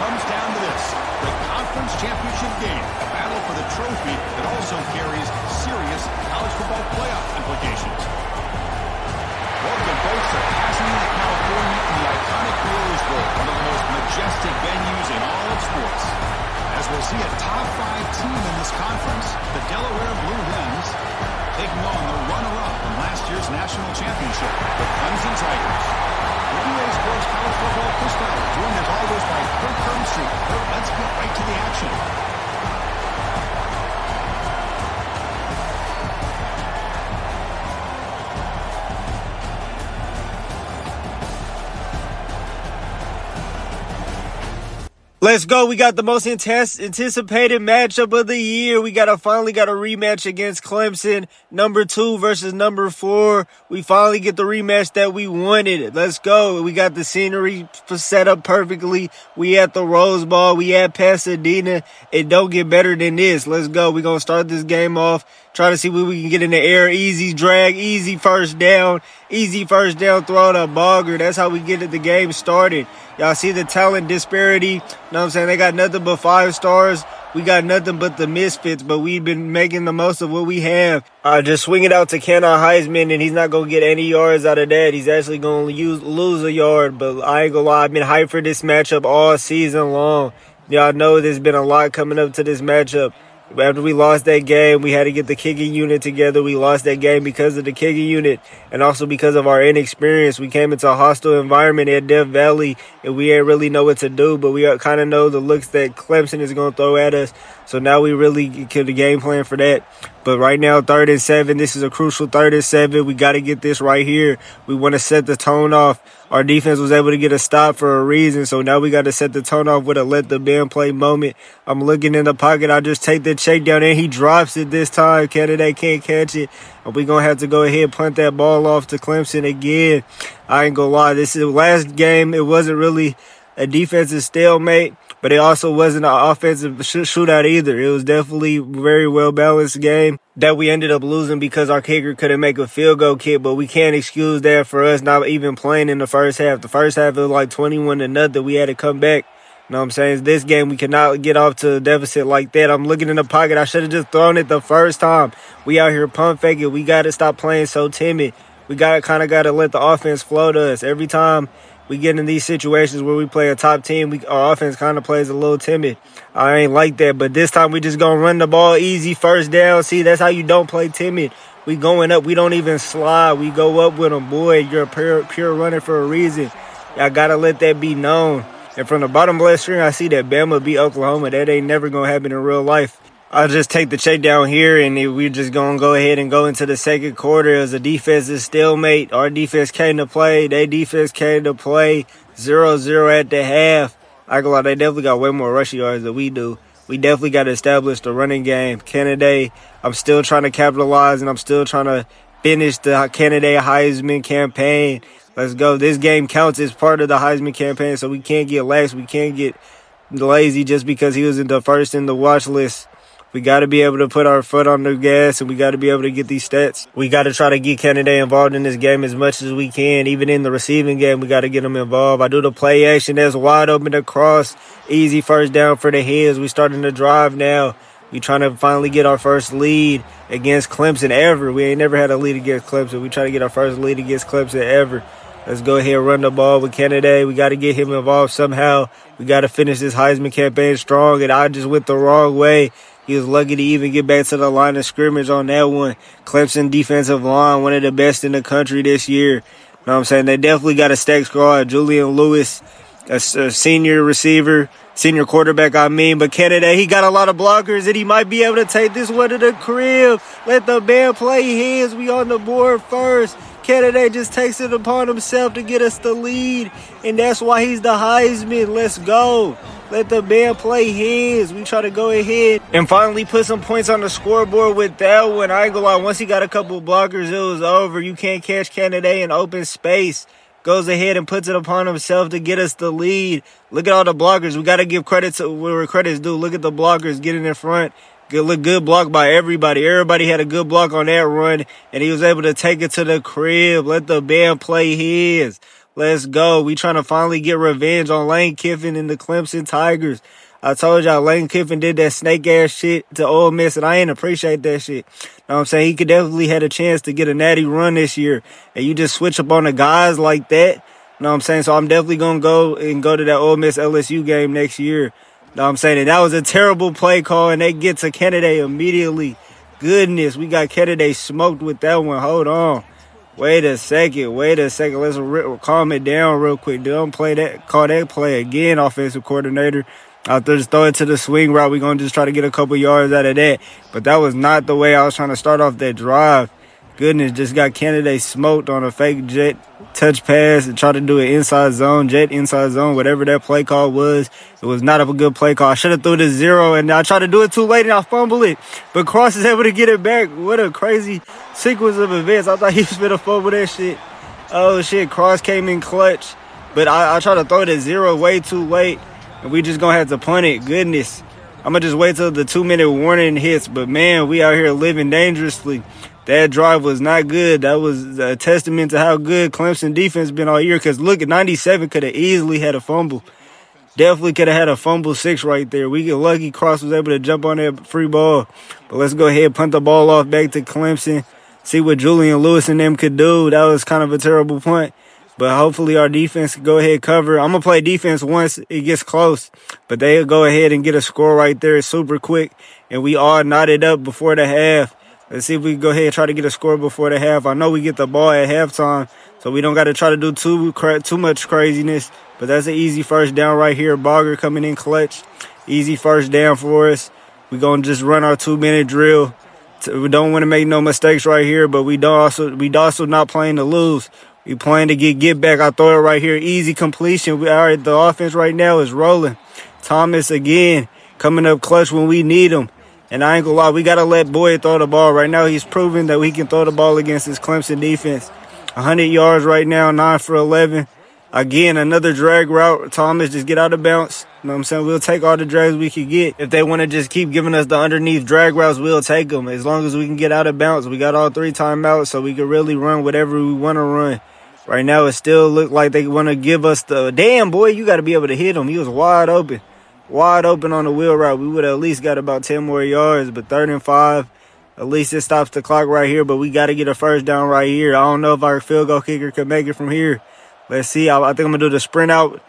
comes down to this, the conference championship game, a battle for the trophy that also carries serious college football playoff implications. Welcome, folks, to Pasadena, California, in the iconic Rose Bowl, one of the most majestic venues in all of sports. As we'll see a top 5 team in this conference, the Delaware Blue Hens, taking on the runner-up in last year's national championship, the Clemson Tigers. NBA Sports College Football Chris Fowler, joined as always by Kirk Herbstreit. Kirk, let's get right to the action. Let's go. We got the most anticipated matchup of the year. We finally got a rematch against Clemson, number 2 versus number 4. We finally get the rematch that we wanted. Let's go. We got the scenery set up perfectly. We at the Rose Bowl. We at Pasadena. It don't get better than this. Let's go. We're going to start this game off. Try to see what we can get in the air. Easy drag, easy first down. Easy first down, throw to Bogger. That's how we get the game started. Y'all see the talent disparity. You know what I'm saying? They got nothing but 5 stars. We got nothing but the misfits, but we've been making the most of what we have. Just swing it out to Ken Heisman, and he's not going to get any yards out of that. He's actually going to lose a yard, but I ain't going to lie. I've been hyped for this matchup all season long. Y'all know there's been a lot coming up to this matchup. After we lost that game, we had to get the kicking unit together. We lost that game because of the kicking unit and also because of our inexperience. We came into a hostile environment at Death Valley, and we didn't really know what to do, but we kind of know the looks that Clemson is going to throw at us. So now we really get the game plan for that. But right now, 3rd and 7. This is a crucial 3rd and 7. We got to get this right here. We want to set the tone off. Our defense was able to get a stop for a reason, so now we got to set the tone off with a let the band play moment. I'm looking in the pocket. I just take the check down, and he drops it this time. Candidate can't catch it, and we're going to have to go ahead and punt that ball off to Clemson again. I ain't going to lie. This is the last game. It wasn't really a defensive stalemate, but it also wasn't an offensive shootout either. It was definitely a very well-balanced game that we ended up losing because our kicker couldn't make a field goal kick, but we can't excuse that for us not even playing in the first half. The first half, it was like 21-0. We had to come back. You know what I'm saying? This game, we cannot get off to a deficit like that. I'm looking in the pocket. I should have just thrown it the first time. We out here pump faking. We got to stop playing so timid. We got to let the offense flow to us. Every time we get in these situations where we play a top team, our offense kind of plays a little timid. I ain't like that, but this time we just going to run the ball easy, first down. See, that's how you don't play timid. We going up. We don't even slide. We go up with them. Boy, you're a pure runner for a reason. Y'all got to let that be known. And from the bottom left screen, I see that Bama beat Oklahoma. That ain't never going to happen in real life. I'll just take the check down here, and we're just going to go ahead and go into the second quarter. It was a defensive stalemate. Our defense came to play. Their defense came to play. 0-0 at the half. I go out, they definitely got way more rushing yards than we do. We definitely got to establish the running game. Kennedy, I'm still trying to capitalize, and I'm still trying to finish the Kennedy Heisman campaign. Let's go. This game counts as part of the Heisman campaign, so we can't get lax. We can't get lazy just because he was in the first in the watch list. We got to be able to put our foot on the gas, and we got to be able to get these stats. We got to try to get Kennedy involved in this game as much as we can. Even in the receiving game, we got to get him involved. I do the play action. That's wide open across. Easy first down for the Hens. We starting to drive now. We trying to finally get our first lead against Clemson ever. We ain't never had a lead against Clemson. We try to get our first lead against Clemson ever. Let's go ahead and run the ball with Kennedy. We got to get him involved somehow. We got to finish this Heisman campaign strong, and I just went the wrong way. He was lucky to even get back to the line of scrimmage on that one. Clemson defensive line, one of the best in the country this year. You know what I'm saying? They definitely got a stacked squad. Julian Lewis, a senior receiver, senior quarterback, but Kennedy, he got a lot of blockers, and he might be able to take this one to the crib. Let the band play Hens. We on the board first. Kennedy just takes it upon himself to get us the lead, and that's why he's the Heisman. Let's go. Let the band play Hens. We try to go ahead and finally put some points on the scoreboard with that one. I ain't gonna lie, once he got a couple blockers, it was over. You can't catch Kennedy in open space. Goes ahead and puts it upon himself to get us the lead. Look at all the blockers. We got to give credit to where credit's due. Look at the blockers getting in front. Good block by everybody. Everybody had a good block on that run, and he was able to take it to the crib. Let the band play Hens. Let's go. We trying to finally get revenge on Lane Kiffin and the Clemson Tigers. I told y'all Lane Kiffin did that snake ass shit to Ole Miss, and I ain't appreciate that shit. Know what I'm saying? He could definitely had a chance to get a natty run this year, and you just switch up on the guys like that. Know what I'm saying? So I'm definitely gonna go to that Ole Miss LSU game next year. Know what I'm saying? And that was a terrible play call, and they get to Kennedy immediately. Goodness, we got Kennedy smoked with that one. Hold on. Wait a second. Let's calm it down real quick. Don't call that play again, offensive coordinator. I'll just throw it to the swing route. We're going to just try to get a couple yards out of that. But that was not the way I was trying to start off that drive. Goodness, just got Kennedy smoked on a fake jet touch pass and tried to do an jet inside zone, whatever that play call was. It was not a good play call. I should have threw it to 0, and I tried to do it too late, and I fumbled it. But Cross is able to get it back. What a crazy sequence of events. I thought he was going to fumble that shit. Oh, shit, Cross came in clutch. But I tried to throw it at 0 way too late, and we just going to have to punt it. Goodness. I'm going to just wait till the 2-minute warning hits. But, man, we out here living dangerously. That drive was not good. That was a testament to how good Clemson defense been all year. Because, look, at 97 could have easily had a fumble. Definitely could have had a fumble 6 right there. We get lucky. Cross was able to jump on that free ball. But let's go ahead and punt the ball off back to Clemson. See what Julian Lewis and them could do. That was kind of a terrible punt. But hopefully our defense can go ahead and cover. I'm going to play defense once it gets close. But they'll go ahead and get a score right there super quick. And we all knotted up before the half. Let's see if we can go ahead and try to get a score before the half. I know we get the ball at halftime, so we don't got to try to do too much craziness. But that's an easy first down right here. Bogger coming in clutch. Easy first down for us. We're going to just run our 2-minute drill. We don't want to make no mistakes right here, but we also not playing to lose. We playing to get back. I throw it right here. Easy completion. The offense right now is rolling. Thomas again coming up clutch when we need him. And I ain't gonna lie, we got to let Boyd throw the ball. Right now, he's proven that we can throw the ball against this Clemson defense. 100 yards right now, 9 for 11. Again, another drag route. Thomas, just get out of bounds. You know what I'm saying? We'll take all the drags we can get. If they want to just keep giving us the underneath drag routes, we'll take them. As long as we can get out of bounds. We got all 3 timeouts, so we can really run whatever we want to run. Right now, it still look like they want to give us the... Damn, boy, you got to be able to hit him. He was wide open. Wide open on the wheel route. We would have at least got about 10 more yards, but 3rd and 5. At least it stops the clock right here, but we got to get a first down right here. I don't know if our field goal kicker can make it from here. Let's see. I think I'm going to do the sprint out.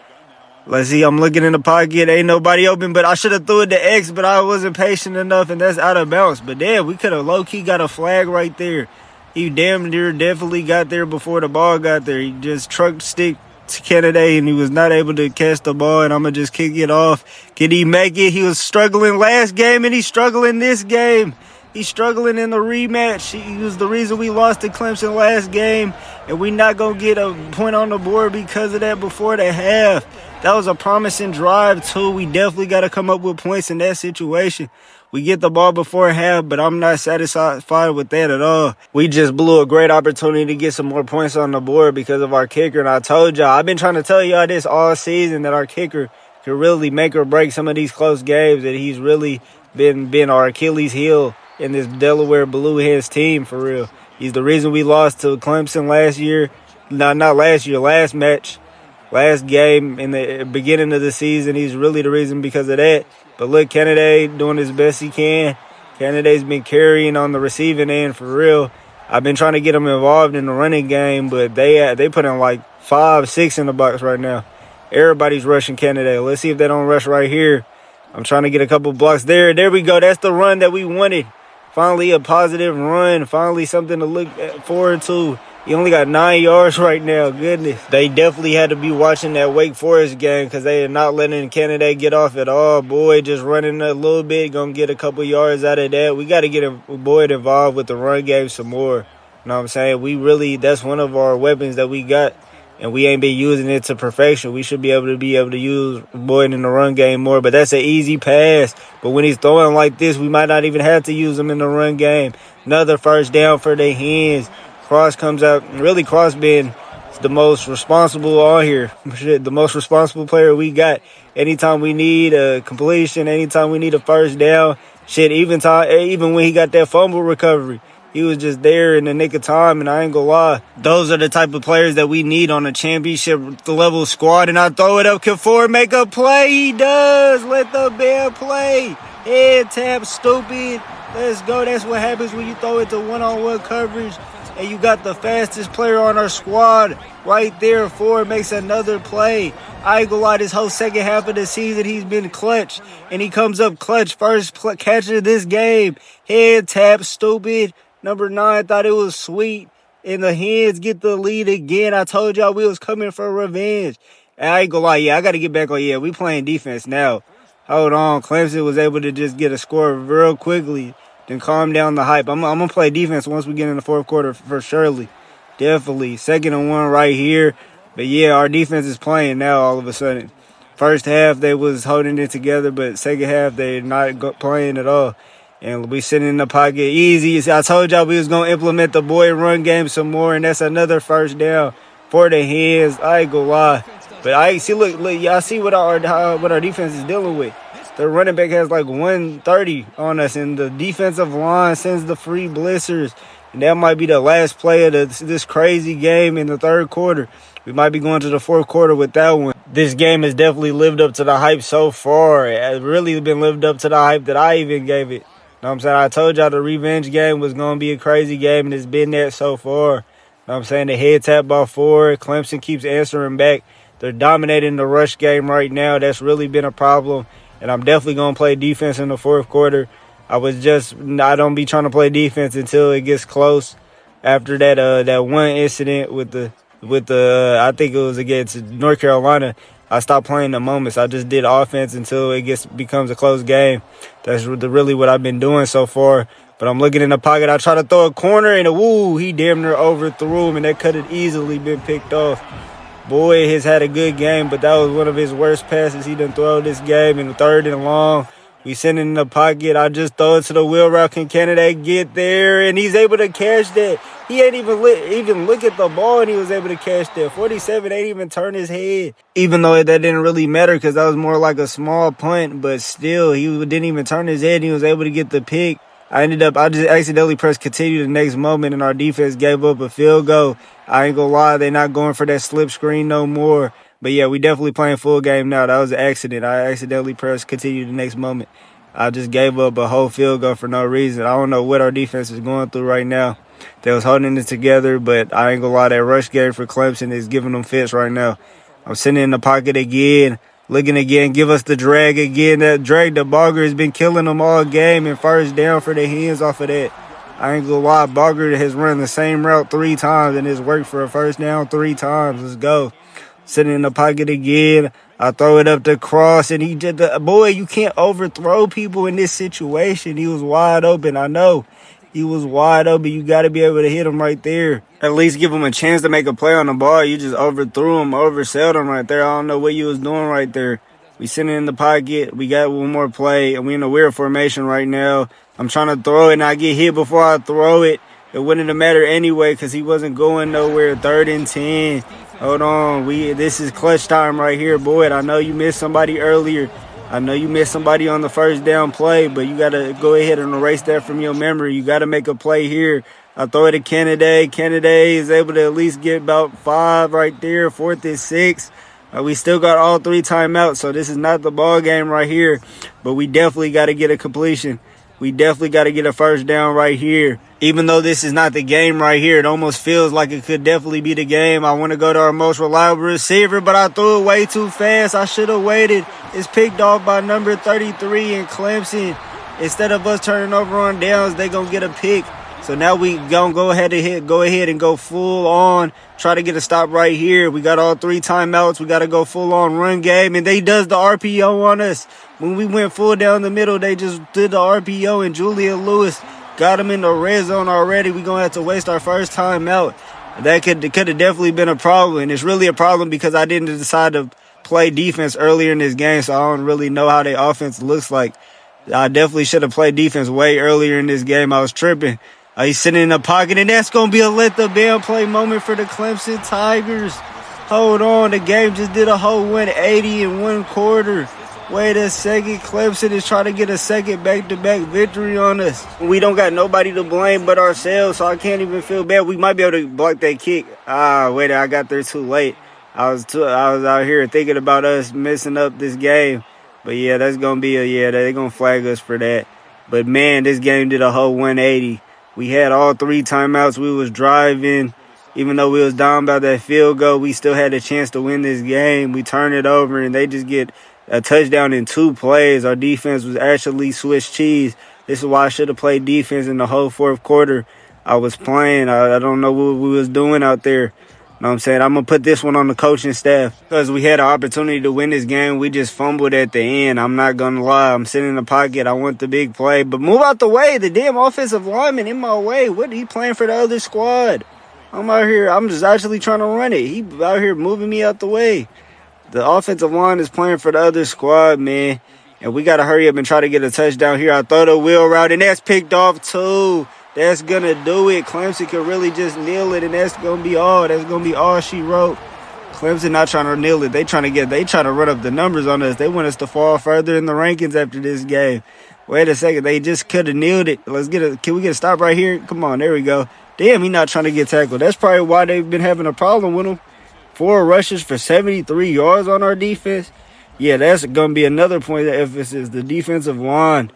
Let's see. I'm looking in the pocket. Ain't nobody open, but I should have threw it to X, but I wasn't patient enough, and that's out of bounds. But damn, we could have low-key got a flag right there. He damn near definitely got there before the ball got there. He just trucked stick to Kennedy, and he was not able to catch the ball, and I'm going to just kick it off. Can he make it? He was struggling last game, and he's struggling this game. He's struggling in the rematch. He was the reason we lost to Clemson last game, and we not going to get a point on the board because of that before the half. That was a promising drive, too. We definitely got to come up with points in that situation. We get the ball before half, but I'm not satisfied with that at all. We just blew a great opportunity to get some more points on the board because of our kicker. And I told y'all, I've been trying to tell y'all this all season, that our kicker could really make or break some of these close games, that he's really been our Achilles heel in this Delaware Blue Hens team, for real. He's the reason we lost to Clemson last year. Not last year, last match. Last game in the beginning of the season. He's really the reason because of that. But look, Kennedy doing his best he can. Kennedy's been carrying on the receiving end for real. I've been trying to get him involved in the running game, but they put in like 5, 6 in the box right now. Everybody's rushing Kennedy. Let's see if they don't rush right here. I'm trying to get a couple blocks there. There we go. That's the run that we wanted. Finally a positive run. Finally something to look forward to. He only got 9 yards right now. Goodness. They definitely had to be watching that Wake Forest game because they are not letting Kennedy get off at all. Boyd just running a little bit. Going to get a couple yards out of that. We got to get Boyd involved with the run game some more. You know what I'm saying? That's one of our weapons that we got, and we ain't been using it to perfection. We should be able to use Boyd in the run game more, but that's an easy pass. But when he's throwing like this, we might not even have to use him in the run game. Another first down for the Hens. Cross comes out. Really, Cross being the most responsible on here. The most responsible player we got. Anytime we need a completion, anytime we need a first down. Even when he got that fumble recovery, He was just there in the nick of time, and I ain't gonna lie. Those are the type of players that we need on a championship level squad. And I throw it up. Can Ford make a play? He does. Let the man play. Head tap, stupid. Let's go. That's what happens when you throw it to one-on-one coverage. And you got the fastest player on our squad right there. Ford makes another play. I ain't gonna lie, this whole second half of the season, he's been clutch. And he comes up clutch. First catch of this game. Head tap, stupid. Number 9 thought it was sweet. And the Hens get the lead again. I told y'all we was coming for revenge. And I ain't gonna lie, I got to get back on, we playing defense now. Hold on. Clemson was able to just get a score real quickly. Then calm down the hype. I'm going to play defense once we get in the fourth quarter for surely. Definitely. 2nd and 1 right here. But, our defense is playing now all of a sudden. First half, they was holding it together, but second half, they're not playing at all. And we sitting in the pocket easy. I told y'all we was going to implement the boy run game some more, and that's another first down for the Hens. I ain't going to lie. But I see, look, y'all see what our defense is dealing with. The running back has like 130 on us, and the defensive line sends the free blitzers. And that might be the last play of this crazy game in the third quarter. We might be going to the fourth quarter with that one. This game has definitely lived up to the hype so far. It has really been lived up to the hype that I even gave it. Know what I'm saying? I told y'all the revenge game was going to be a crazy game, and it's been that so far. Know what I'm saying? The head tap ball forward. Clemson keeps answering back. They're dominating the rush game right now. That's really been a problem. And I'm definitely going to play defense in the fourth quarter. I don't be trying to play defense until it gets close. After that one incident with the I think it was against North Carolina, I stopped playing the moments. I just did offense until it becomes a close game. That's really what I've been doing so far. But I'm looking in the pocket. I try to throw a corner, and he damn near overthrew him, and that could have easily been picked off. Boy has had a good game, but that was one of his worst passes he done throw this game in 3rd and long. We send it in the pocket. I just throw it to the wheel route. Can Canada get there? And he's able to catch that. He ain't even look at the ball, and he was able to catch that. 47 ain't even turn his head. Even though that didn't really matter because that was more like a small punt, but still, he didn't even turn his head, and he was able to get the pick. I just accidentally pressed continue the next moment, and our defense gave up a field goal. I ain't gonna lie, they're not going for that slip screen no more. But, we definitely playing full game now. That was an accident. I accidentally pressed continue the next moment. I just gave up a whole field goal for no reason. I don't know what our defense is going through right now. They was holding it together, but I ain't gonna lie, that rush game for Clemson is giving them fits right now. I'm sitting in the pocket again, looking again, give us the drag again. That drag, the Bogger has been killing them all game, and first down for the Hens off of that. I ain't gonna lie, Bogger has run the same route 3 times, and it's worked for a first down 3 times. Let's go. Sitting in the pocket again. I throw it up to Cross, and he did you can't overthrow people in this situation. He was wide open. I know. He was wide open. You got to be able to hit him right there. At least give him a chance to make a play on the ball. You just overthrew him, overselled him right there. I don't know what you was doing right there. We sitting in the pocket. We got one more play, and we in a weird formation right now. I'm trying to throw it, and I get hit before I throw it. It wouldn't have mattered anyway because he wasn't going nowhere. 3rd and 10. Hold on. This is clutch time right here, Boyd. I know you missed somebody earlier. I know you missed somebody on the first down play, but you got to go ahead and erase that from your memory. You got to make a play here. I throw it to Kennedy. Kennedy is able to at least get about 5 right there. 4th and 6. We still got all 3 timeouts, so this is not the ball game right here. But we definitely got to get a completion. We definitely got to get a first down right here. Even though this is not the game right here, it almost feels like it could definitely be the game. I want to go to our most reliable receiver, but I threw it way too fast. I should have waited. It's picked off by number 33 in Clemson. Instead of us turning over on downs, they going to get a pick. So now we going to go ahead and go full on. Try to get a stop right here. We got all 3 timeouts. We got to go full on run game. And they does the RPO on us. When we went full down the middle, they just did the RPO, and Julian Lewis got him in the red zone already. We're going to have to waste our first timeout. That could have definitely been a problem. And it's really a problem because I didn't decide to play defense earlier in this game, so I don't really know how their offense looks like. I definitely should have played defense way earlier in this game. I was tripping. He's sitting in the pocket, and that's going to be a let the band play moment for the Clemson Tigers. Hold on. The game just did a whole 180 in 1 quarter. Wait a second. Clemson is trying to get a second back-to-back victory on us. We don't got nobody to blame but ourselves, so I can't even feel bad. We might be able to block that kick. Wait, I got there too late. I was out here thinking about us messing up this game. But yeah, that's gonna be they're gonna flag us for that. But man, this game did a whole 180. We had all 3 timeouts. We was driving. Even though we was down by that field goal, we still had a chance to win this game. We turn it over and they just get a touchdown in 2 plays. Our defense was actually Swiss cheese. This is why I should have played defense in the whole 4th quarter. I was playing. I don't know what we was doing out there. You know what I'm saying? I'm going to put this one on the coaching staff because we had an opportunity to win this game. We just fumbled at the end. I'm not going to lie. I'm sitting in the pocket. I want the big play. But move out the way. The damn offensive lineman in my way. What? He playing for the other squad. I'm out here. I'm just actually trying to run it. He out here moving me out the way. The offensive line is playing for the other squad, man. And we got to hurry up and try to get a touchdown here. I throw the wheel route, and that's picked off too. That's going to do it. Clemson could really just kneel it, and that's going to be all. That's going to be all she wrote. Clemson not trying to kneel it. They trying to run up the numbers on us. They want us to fall further in the rankings after this game. Wait a second. They just could have kneeled it. Can we get a stop right here? Come on. There we go. Damn, he not trying to get tackled. That's probably why they've been having a problem with him. 4 rushes for 73 yards on our defense. Yeah, that's going to be another point of emphasis. The defensive line.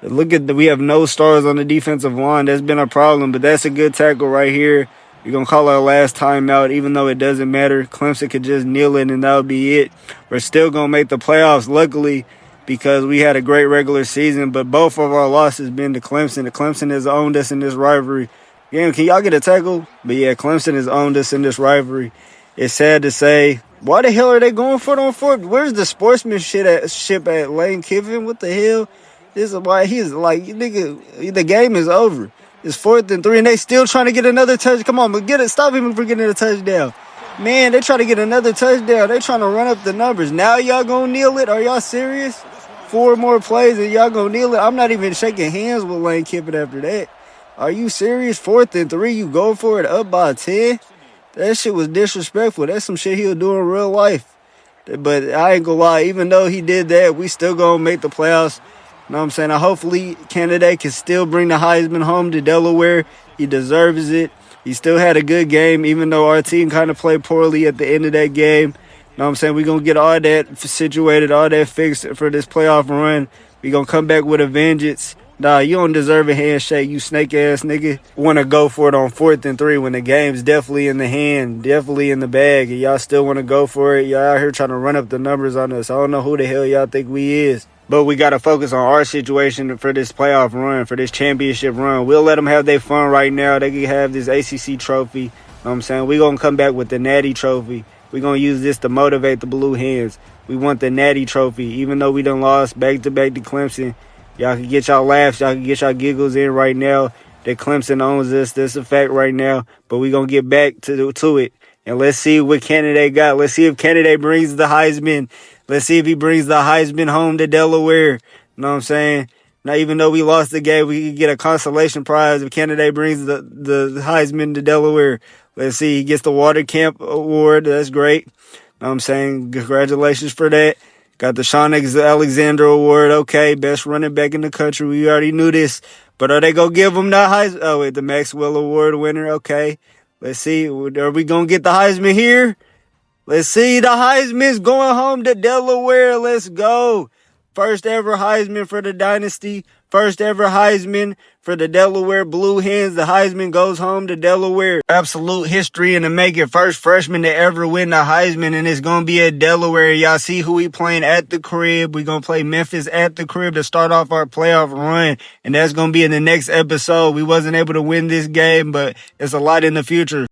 We have no stars on the defensive line. That's been a problem, but that's a good tackle right here. We're going to call our last timeout, even though it doesn't matter. Clemson could just kneel it, and that'll be it. We're still going to make the playoffs, luckily, because we had a great regular season, but both of our losses been to Clemson. Clemson has owned us in this rivalry. Can y'all get a tackle? But yeah, Clemson has owned us in this rivalry. It's sad to say. Why the hell are they going for it on 4th? Where's the sportsmanship at Lane Kiffin? What the hell? This is why he's like, nigga, the game is over. It's 4th and 3, and they still trying to get another touch. Come on, but get it. Stop him from getting a touchdown. Man, they trying to get another touchdown. They trying to run up the numbers. Now y'all gonna kneel it? Are y'all serious? 4 more plays and y'all gonna kneel it? I'm not even shaking hands with Lane Kiffin after that. Are you serious? 4th and 3, you go for it up by 10? That shit was disrespectful. That's some shit he'll do in real life. But I ain't gonna lie, even though he did that, we still gonna make the playoffs. You know what I'm saying? Hopefully, Candidate can still bring the Heisman home to Delaware. He deserves it. He still had a good game, even though our team kind of played poorly at the end of that game. You know what I'm saying? We're going to get all that situated, all that fixed for this playoff run. We're going to come back with a vengeance. Nah, you don't deserve a handshake, you snake-ass nigga. Want to go for it on 4th and 3 when the game's definitely in the hand, definitely in the bag, and y'all still want to go for it. Y'all out here trying to run up the numbers on us. I don't know who the hell y'all think we is. But we got to focus on our situation for this playoff run, for this championship run. We'll let them have their fun right now. They can have this ACC trophy. You know what I'm saying? We're going to come back with the Natty trophy. We're going to use this to motivate the Blue Hens. We want the Natty trophy. Even though we done lost back-to-back to Clemson, y'all can get y'all laughs. Y'all can get y'all giggles in right now. That Clemson owns us. That's a fact right now. But we're going to get back to it. And let's see what Candidate got. Let's see if Candidate brings the Heisman. Let's see if he brings the Heisman home to Delaware. You know what I'm saying? Now, even though we lost the game, we could get a consolation prize if Candidate brings the Heisman to Delaware. Let's see. He gets the Water Camp Award. That's great. You know what I'm saying? Congratulations for that. Got the Sean Alexander Award. Okay, best running back in the country. We already knew this. But are they going to give him the Heisman? Oh, wait, the Maxwell Award winner. Okay. Let's see. Are we going to get the Heisman here? Let's see. The Heisman's going home to Delaware. Let's go. First ever Heisman for the Dynasty. First ever Heisman for the Delaware Blue Hens. The Heisman goes home to Delaware. Absolute history in the making. First freshman to ever win the Heisman, and it's going to be at Delaware. Y'all see who we playing at the crib. We're going to play Memphis at the crib to start off our playoff run, and that's going to be in the next episode. We wasn't able to win this game, but it's a lot in the future.